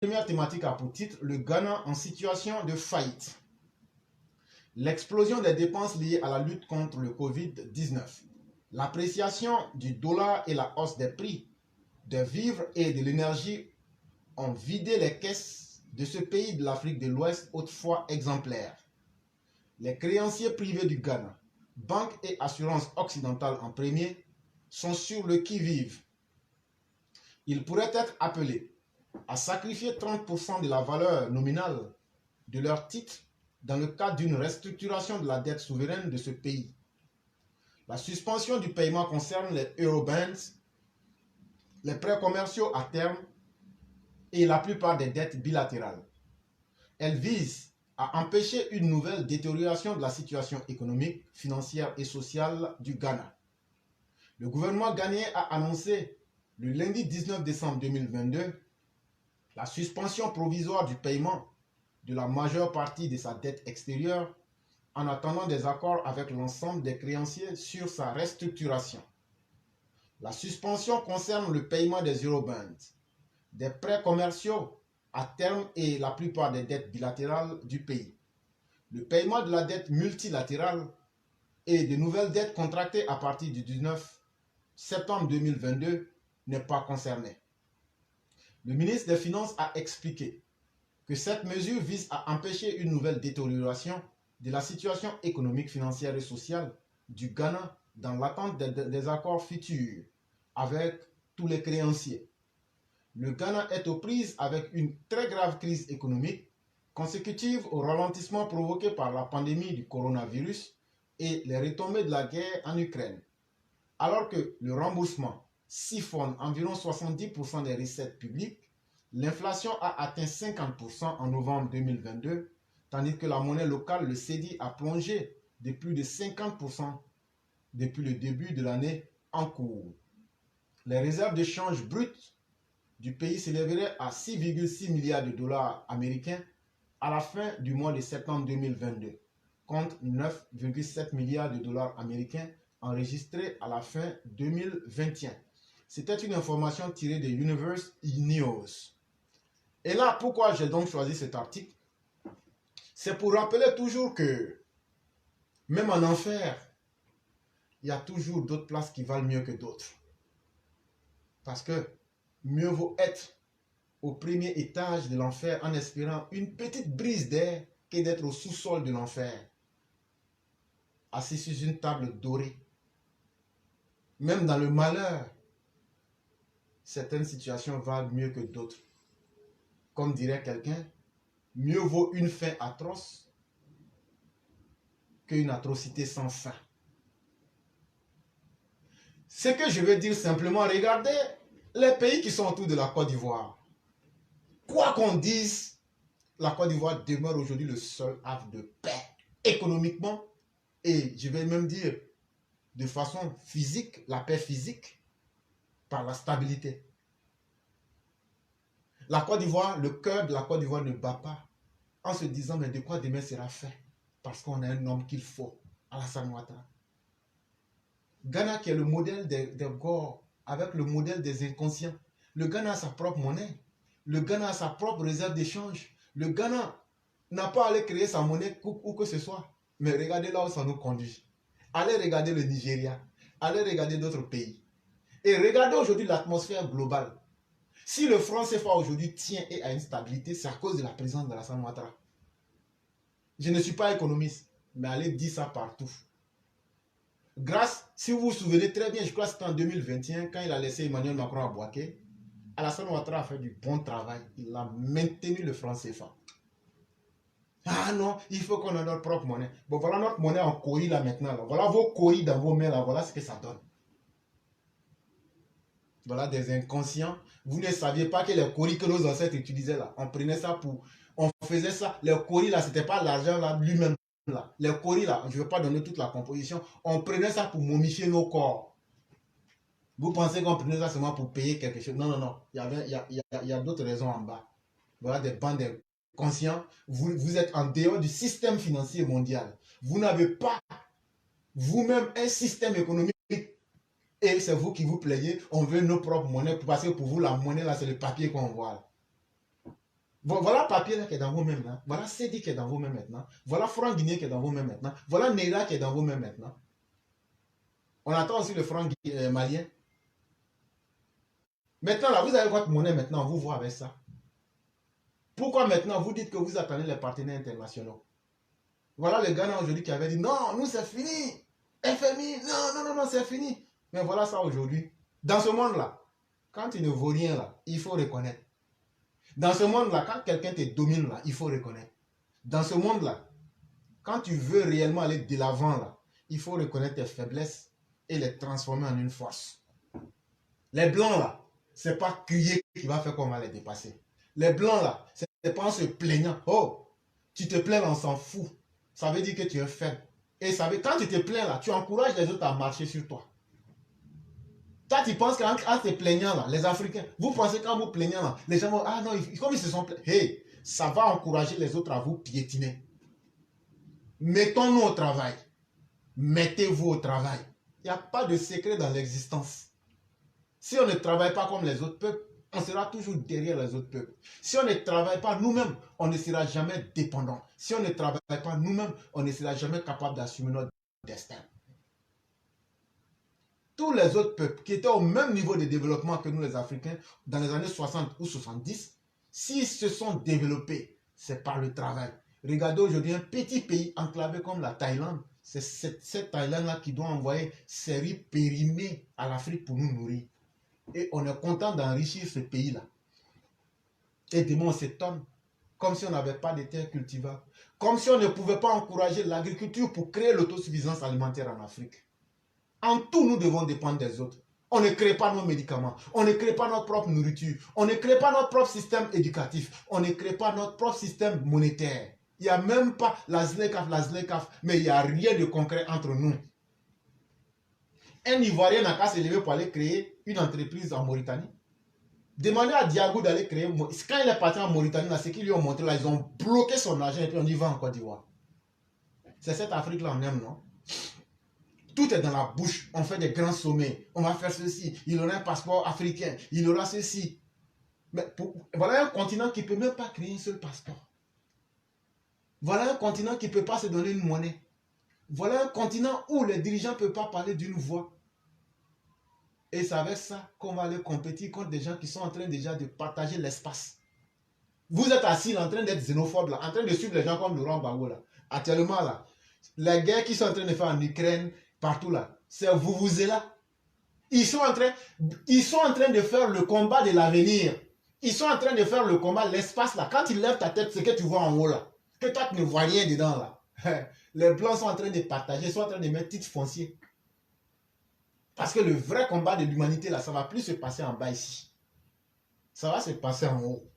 Première thématique a pour titre le Ghana en situation de faillite. L'explosion des dépenses liées à la lutte contre le Covid-19, l'appréciation du dollar et la hausse des prix des vivres et de l'énergie ont vidé les caisses de ce pays de l'Afrique de l'Ouest autrefois exemplaire. Les créanciers privés du Ghana, banques et assurances occidentales en premier, sont sur le qui-vive. Ils pourraient être appelés à sacrifier 30% de la valeur nominale de leurs titres dans le cadre d'une restructuration de la dette souveraine de ce pays. La suspension du paiement concerne les Eurobonds, les prêts commerciaux à terme et la plupart des dettes bilatérales. Elle vise à empêcher une nouvelle détérioration de la situation économique, financière et sociale du Ghana. Le gouvernement ghanéen a annoncé le lundi 19 décembre 2022 la suspension provisoire du paiement de la majeure partie de sa dette extérieure en attendant des accords avec l'ensemble des créanciers sur sa restructuration. La suspension concerne le paiement des Eurobonds, des prêts commerciaux à terme et la plupart des dettes bilatérales du pays. Le paiement de la dette multilatérale et de nouvelles dettes contractées à partir du 19 septembre 2022 n'est pas concerné. Le ministre des Finances a expliqué que cette mesure vise à empêcher une nouvelle détérioration de la situation économique, financière et sociale du Ghana dans l'attente des accords futurs avec tous les créanciers. Le Ghana est aux prises avec une très grave crise économique consécutive au ralentissement provoqué par la pandémie du coronavirus et les retombées de la guerre en Ukraine. Alors que le remboursement siphonne environ 70% des recettes publiques, l'inflation a atteint 50% en novembre 2022, tandis que la monnaie locale, le cedi, a plongé de plus de 50% depuis le début de l'année en cours. Les réserves de change brutes du pays s'élèveraient à 6,6 milliards de dollars américains à la fin du mois de septembre 2022, contre 9,7 milliards de dollars américains enregistrés à la fin 2021. C'était une information tirée de Universe News. Et là, pourquoi j'ai donc choisi cet article? C'est pour rappeler toujours que même en enfer, il y a toujours d'autres places qui valent mieux que d'autres. Parce que mieux vaut être au premier étage de l'enfer en espérant une petite brise d'air que d'être au sous-sol de l'enfer, assis sur une table dorée. Même dans le malheur, certaines situations valent mieux que d'autres. Comme dirait quelqu'un, mieux vaut une fin atroce qu'une atrocité sans fin. Ce que je veux dire simplement, regardez les pays qui sont autour de la Côte d'Ivoire. Quoi qu'on dise, la Côte d'Ivoire demeure aujourd'hui le seul havre de paix économiquement et je vais même dire de façon physique, la paix physique par la stabilité. La Côte d'Ivoire, le cœur de la Côte d'Ivoire ne bat pas en se disant mais de quoi demain sera fait parce qu'on a un homme qu'il faut, Alassane Ouattara. Ghana qui est le modèle des Gor avec le modèle des inconscients. Le Ghana a sa propre monnaie. Le Ghana a sa propre réserve d'échange. Le Ghana n'a pas à aller créer sa monnaie où que ce soit. Mais regardez là où ça nous conduit. Allez regarder le Nigeria. Allez regarder d'autres pays. Et regardez aujourd'hui l'atmosphère globale. Si le franc CFA aujourd'hui tient et a une stabilité, c'est à cause de la présence de Alassane Ouattara. Je ne suis pas économiste, mais allez dire ça partout. Grâce, si vous vous souvenez très bien, je crois que c'était en 2021, quand il a laissé Emmanuel Macron à Bouaké, Alassane Ouattara a fait du bon travail. Il a maintenu le franc CFA. Ah non, il faut qu'on ait notre propre monnaie. Bon, voilà notre monnaie en coï là maintenant. Là. Voilà vos coïs dans vos mains là. Voilà ce que ça donne. Voilà des inconscients. Vous ne saviez pas que les coris que nos ancêtres utilisaient là, on prenait ça pour... On faisait ça. Les coris là, c'était pas l'argent là lui-même là. Les coris là, je ne vais pas donner toute la composition. On prenait ça pour momifier nos corps. Vous pensez qu'on prenait ça seulement pour payer quelque chose? Non, non, non. Il y a d'autres raisons en bas. Voilà des bandes inconscients. Vous êtes en dehors du système financier mondial. Vous n'avez pas vous-même un système économique. Et c'est vous qui vous plaignez, on veut nos propres monnaies, parce que pour vous, la monnaie, là, c'est le papier qu'on voit. Voilà papier là qui est dans vos mains là. Voilà Sedi qui est dans vos mains maintenant. Voilà franc guinéen qui est dans vos mains maintenant. Voilà Neira qui est dans vos mains maintenant. On attend aussi le franc malien. Maintenant là, vous avez votre monnaie maintenant, vous voyez avec ça. Pourquoi maintenant vous dites que vous attendez les partenaires internationaux? Voilà le Ghana aujourd'hui qui avait dit non, nous c'est fini. FMI, non, c'est fini. Mais voilà ça aujourd'hui. Dans ce monde-là, quand il ne vaut rien là, il faut reconnaître. Dans ce monde-là, quand quelqu'un te domine là, il faut reconnaître. Dans ce monde-là, quand tu veux réellement aller de l'avant là, il faut reconnaître tes faiblesses et les transformer en une force. Les blancs là, c'est pas crier qui va faire qu'on va les dépasser. Les blancs là, c'est pas en se plaignant. Oh, tu te plains, on s'en fout. Ça veut dire que tu es faible. Et ça veut, quand tu te plains là, tu encourages les autres à marcher sur toi. Toi, tu penses qu'en te plaignant là, les Africains, vous pensez qu'en vous plaignant là, les gens vont, ah non, comme ils se sont plaints, hey, ça va encourager les autres à vous piétiner. Mettons-nous au travail. Mettez-vous au travail. Il n'y a pas de secret dans l'existence. Si on ne travaille pas comme les autres peuples, on sera toujours derrière les autres peuples. Si on ne travaille pas nous-mêmes, on ne sera jamais dépendant. Si on ne travaille pas nous-mêmes, on ne sera jamais capable d'assumer notre destin. Tous les autres peuples qui étaient au même niveau de développement que nous les Africains, dans les années 60 ou 70, s'ils se sont développés, c'est par le travail. Regardez aujourd'hui un petit pays enclavé comme la Thaïlande. C'est cette Thaïlande-là qui doit envoyer ses riz périmés à l'Afrique pour nous nourrir. Et on est content d'enrichir ce pays-là. Et demain, on s'étonne. Comme si on n'avait pas de terres cultivables. Comme si on ne pouvait pas encourager l'agriculture pour créer l'autosuffisance alimentaire en Afrique. En tout, nous devons dépendre des autres. On ne crée pas nos médicaments. On ne crée pas notre propre nourriture. On ne crée pas notre propre système éducatif. On ne crée pas notre propre système monétaire. Il n'y a même pas la ZLECAF, mais il n'y a rien de concret entre nous. Un Ivoirien n'a qu'à se lever pour aller créer une entreprise en Mauritanie. Demandez à Diago d'aller créer. Quand il est parti en Mauritanie, ce qu'ils lui ont montré là, ils ont bloqué son argent et puis on y va en Côte d'Ivoire. C'est cette Afrique-là on aime, non? Tout est dans la bouche. On fait des grands sommets. On va faire ceci. Il aura un passeport africain. Il aura ceci. Mais voilà un continent qui ne peut même pas créer un seul passeport. Voilà un continent qui ne peut pas se donner une monnaie. Voilà un continent où les dirigeants ne peuvent pas parler d'une voix. Et c'est avec ça qu'on va aller compétir contre des gens qui sont en train déjà de partager l'espace. Vous êtes assis là, en train d'être xénophobe, là, en train de suivre les gens comme Laurent Gbagbo. Là. Actuellement, là, les guerres qui sont en train de faire en Ukraine, partout là, c'est vous êtes là. Ils sont en train de faire le combat de l'avenir. Ils sont en train de faire le combat, l'espace là. Quand tu lèves ta tête, c'est que tu vois en haut là. Que toi, tu ne vois rien dedans là. Les blancs sont en train de partager, ils sont en train de mettre titre foncier. Parce que le vrai combat de l'humanité là, ça ne va plus se passer en bas ici. Ça va se passer en haut.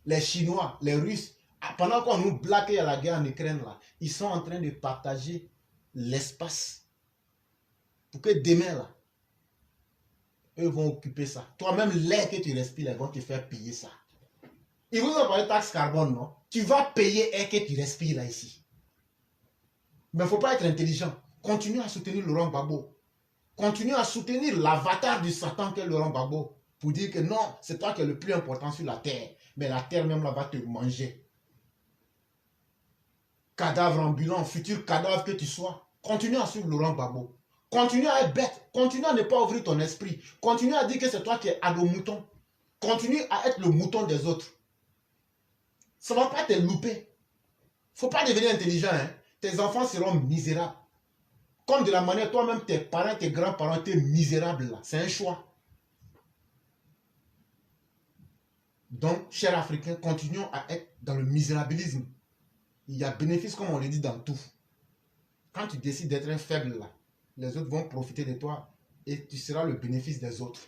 Les Chinois, les Russes, pendant qu'on nous blague à la guerre en Ukraine là, ils sont en train de partager l'espace. Pour que demain là, eux vont occuper ça. Toi-même, l'air que tu respires, ils vont te faire payer ça. Ils vous ont parlé de taxe carbone, non? Tu vas payer l'air que tu respires là ici. Mais il ne faut pas être intelligent. Continue à soutenir Laurent Gbagbo. Continue à soutenir l'avatar du Satan qu'est Laurent Gbagbo. Pour dire que non, c'est toi qui es le plus important sur la terre. Mais la terre même là va te manger. Cadavre ambulant, futur cadavre que tu sois. Continue à suivre Laurent Gbagbo. Continue à être bête. Continue à ne pas ouvrir ton esprit. Continue à dire que c'est toi qui es ado mouton. Continue à être le mouton des autres. Ça ne va pas te louper. Il ne faut pas devenir intelligent. Hein. Tes enfants seront misérables. Comme de la manière, toi-même, tes parents, tes grands-parents étaient misérables là. C'est un choix. Donc, chers Africains, continuons à être dans le misérabilisme. Il y a bénéfice, comme on le dit, dans tout. Quand tu décides d'être un faible là, les autres vont profiter de toi et tu seras le bénéfice des autres.